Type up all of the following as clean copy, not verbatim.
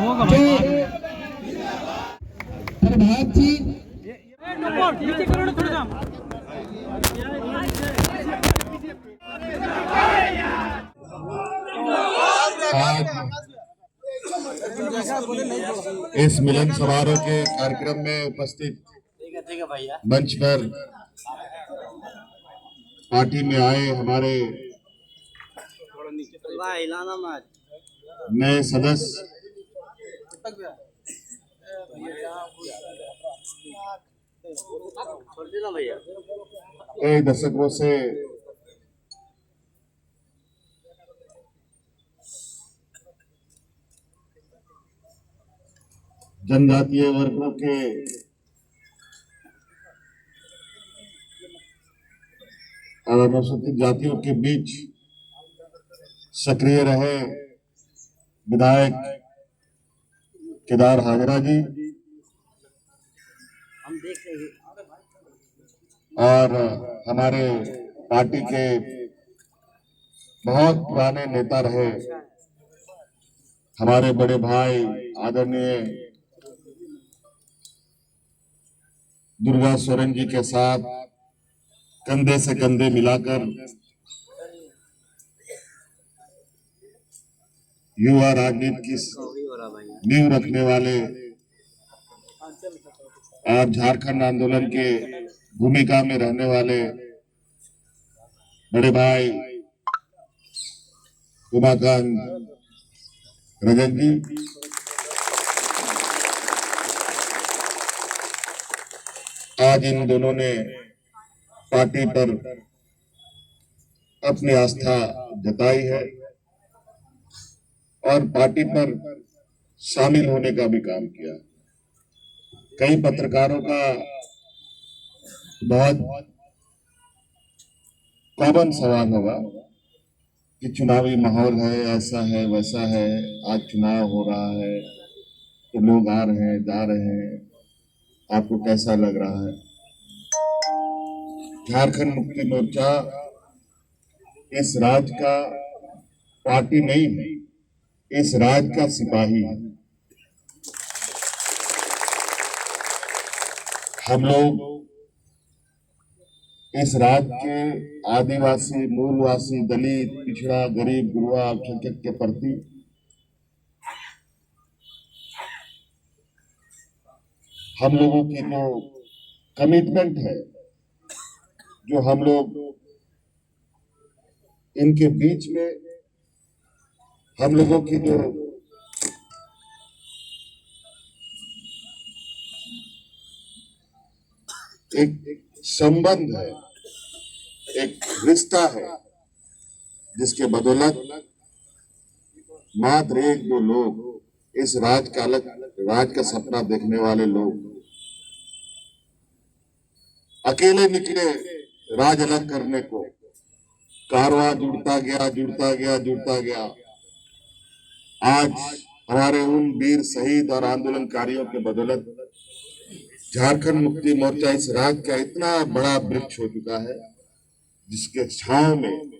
प्रभात जी आज इस मिलन समारोह के कार्यक्रम में उपस्थित मंच पर पार्टी में आए हमारे नए सदस्य कई दशकों से जनजातीय वर्गों के और अनुसूचित जातियों के बीच सक्रिय रहे विधायक केदार हाजरा जी और हमारे पार्टी के बहुत पुराने नेता रहे हमारे बड़े भाई आदरणीय दुर्गा सोरेन जी के साथ कंधे से कंधे मिलाकर युवा राजनीति की नींव रखने वाले और झारखंड आंदोलन के भूमिका में रहने वाले बड़े भाई उमाकांत रजन जी, आज इन दोनों ने पार्टी पर अपनी आस्था जताई है और पार्टी पर शामिल होने का भी काम किया। कई पत्रकारों का बहुत कॉमन सवाल होगा कि चुनावी माहौल है, ऐसा है वैसा है, आज चुनाव हो रहा है तो लोग आ रहे हैं जा रहे हैं, आपको कैसा लग रहा है? झारखंड मुक्ति मोर्चा इस राज्य का पार्टी नहीं है, इस राज्य का सिपाही है। हम लोग इस राज्य के आदिवासी, मूलवासी, दलित, पिछड़ा, गरीब, गुरुआ, अल्पसंख्यक के प्रति हम लोगों की जो कमिटमेंट है, जो हम लोग इनके बीच में हम लोगों की जो एक संबंध है, एक रिश्ता है, जिसके बदौलत मात्र एक दो लोग इस राज का सपना देखने वाले लोग अकेले निकले राज अलग करने को। कारवां जुड़ता गया। आज हमारे उन वीर शहीद और आंदोलनकारियों के बदौलत झारखंड मुक्ति मोर्चा इस राज्य का इतना बड़ा वृक्ष हो चुका है, जिसके छांव में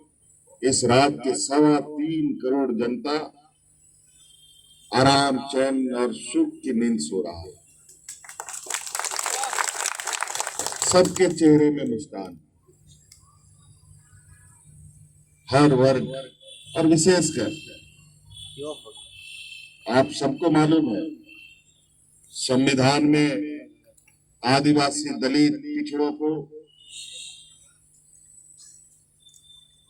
इस राज्य के 3.25 करोड़ जनता आराम, चैन और सुख की नींद सो रहा है। सबके चेहरे में मुस्कान, हर वर्ग और विशेषकर आप सबको मालूम है संविधान में आदिवासी, दलित, पिछड़ों को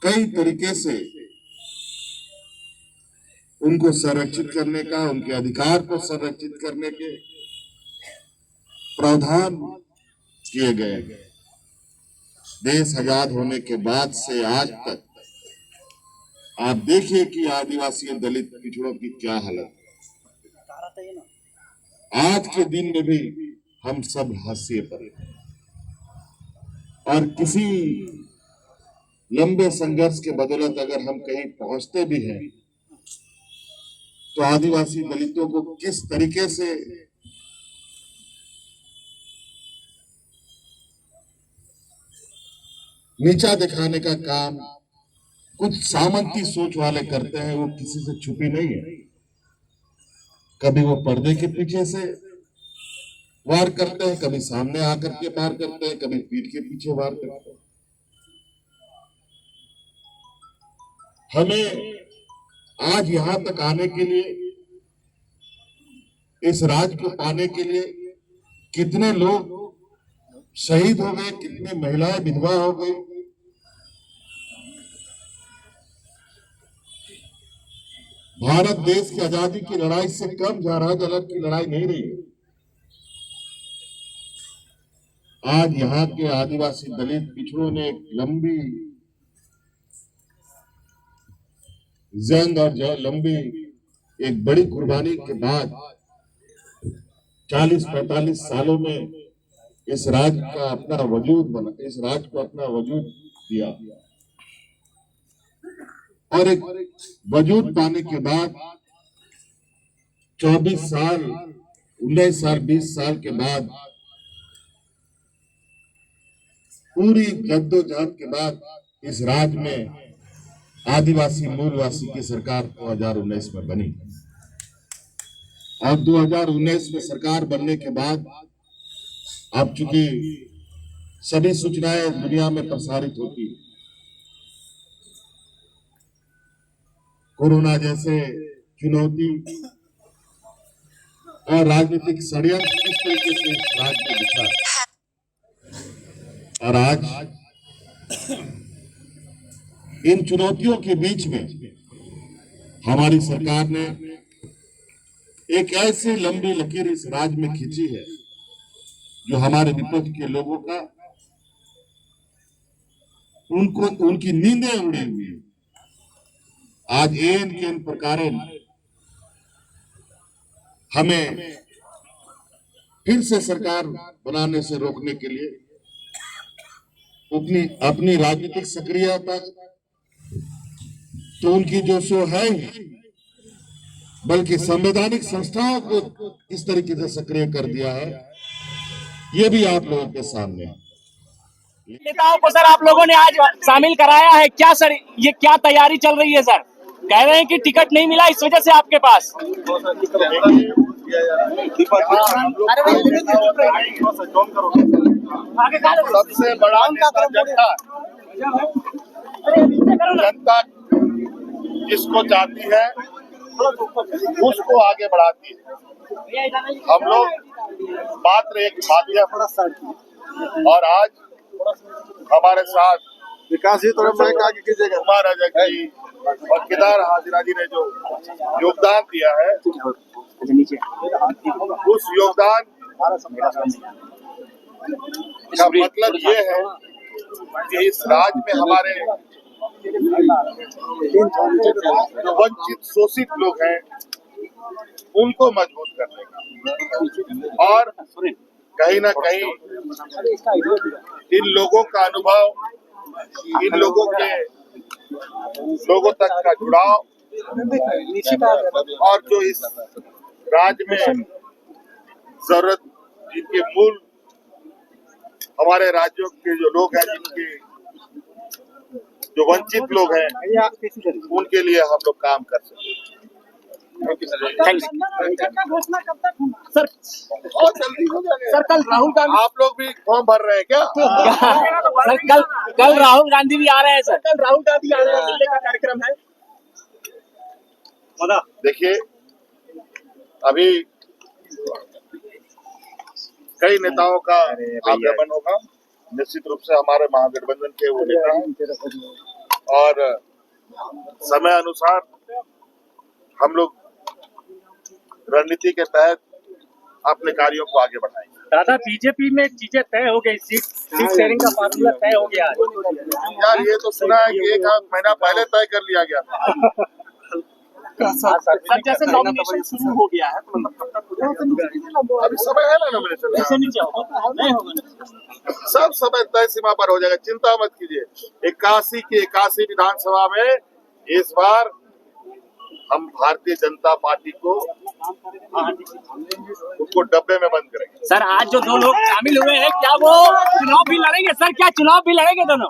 कई तरीके से उनको संरक्षित करने का, उनके अधिकार को संरक्षित करने के प्रावधान किए गए। देश आजाद होने के बाद से आज तक आप देखिए कि आदिवासी और दलित पिछड़ों की क्या हालत है। आज के दिन में भी हम सब हाशिए पर हैं और किसी लंबे संघर्ष के बदौलत अगर हम कहीं पहुंचते भी हैं तो आदिवासी दलितों को किस तरीके से नीचा दिखाने का काम कुछ सामंती सोच वाले करते हैं, वो किसी से छुपी नहीं है। कभी वो पर्दे के पीछे से वार करते हैं, कभी सामने आकर के वार करते हैं, कभी पीठ के पीछे वार करते हैं। हमें आज यहां तक आने के लिए, इस राज को पाने के लिए कितने लोग शहीद हो गए, कितनी महिलाएं विधवा हो गई। भारत देश की आजादी की लड़ाई से कम जहां की लड़ाई नहीं रही है। आज यहाँ के आदिवासी दलित पिछड़ों ने एक लंबी जंग और लंबी एक बड़ी कुर्बानी के बाद 40-45 सालों में इस राज्य का अपना वजूद बना, इस राज्य को अपना वजूद दिया। और एक वजूद पाने के बाद 24 साल, 19 साल, 20 साल के बाद, पूरी जद्दोजहद के बाद इस राज्य में आदिवासी मूलवासी की सरकार 2019 में बनी। अब 2019 में सरकार बनने के बाद अब चूंकि सभी सूचनाएं दुनिया में प्रसारित होती, कोरोना जैसे चुनौती और राजनीतिक षड्यंत्र किस तरीके से इस राज्य में दिखा, और आज इन चुनौतियों के बीच में हमारी सरकार ने एक ऐसी लंबी लकीर इस राज्य में खींची है जो हमारे विपक्ष के लोगों का, उनकी नींदें उड़ी हुई है। आज एन के इन प्रकार हमें फिर से सरकार बनाने से रोकने के लिए अपनी राजनीतिक सक्रियता तो उनकी जो सो है ही, बल्कि संवैधानिक संस्थाओं को इस तरीके से सक्रिय कर दिया है, ये भी आप लोगों के सामने है। नेताओं को सर आप लोगों ने आज शामिल कराया है क्या सर? ये क्या तैयारी चल रही है सर? कह रहे हैं कि टिकट नहीं मिला इस वजह से आपके पास। सबसे बड़ा नेता जनता जिसको चाहती है उसको आगे बढ़ाती है। हम लोग मात्र एक माध्यम, और आज हमारे साथ विकास जी आगे कीजिएगा, कुमार राजा जी और केदार हाजिरा जी ने जो योगदान दिया है, उस योगदान का मतलब ये है कि इस राज्य में हमारे जो वंचित शोषित लोग हैं उनको मजबूत करने का, और कहीं ना कहीं इन लोगों का अनुभव, इन लोगों तक का जुड़ाव, और जो इस राज्य में जरूरत, जिनके मूल हमारे राज्यों के जो लोग हैं, जिनके जो वंचित लोग हैं, उनके लिए हम लोग काम कर सकते हैं। सर बहुत जल्दी हो जाएगा। सर कल राहुल गांधी, आप लोग भी फॉर्म भर रहे हैं क्या? सर कल राहुल गांधी भी आ रहे हैं सर। कल राहुल गांधी आ रहे हैं, मिलने का कार्यक्रम है। देखिए, अभी कई नेताओं का आगमन होगा, निश्चित रूप से हमारे महागठबंधन के वो नेता हैं, और समय अनुसार हम लोग रणनीति के तहत अपने कार्यों को आगे बढ़ाएंगे। दादा बीजेपी में चीजें तय हो गई, सीट शेयरिंग का फार्मूला तय हो गया यार, ये तो सुना है कि 1 महीना पहले तय कर लिया गया था। सर जैसे नॉमिनेशन शुरू हो गया है तो मतलब कब तक अभी समय है ना नॉमिनेशन का? सब समय तय सीमा पर हो जाएगा, चिंता मत कीजिए। 81 की 81 विधानसभा में इस बार हम भारतीय जनता पार्टी को उनको डब्बे में बंद करेंगे। सर आज जो 2 लोग शामिल हुए हैं, क्या वो चुनाव भी लड़ेंगे सर? क्या चुनाव भी लड़ेंगे दोनों?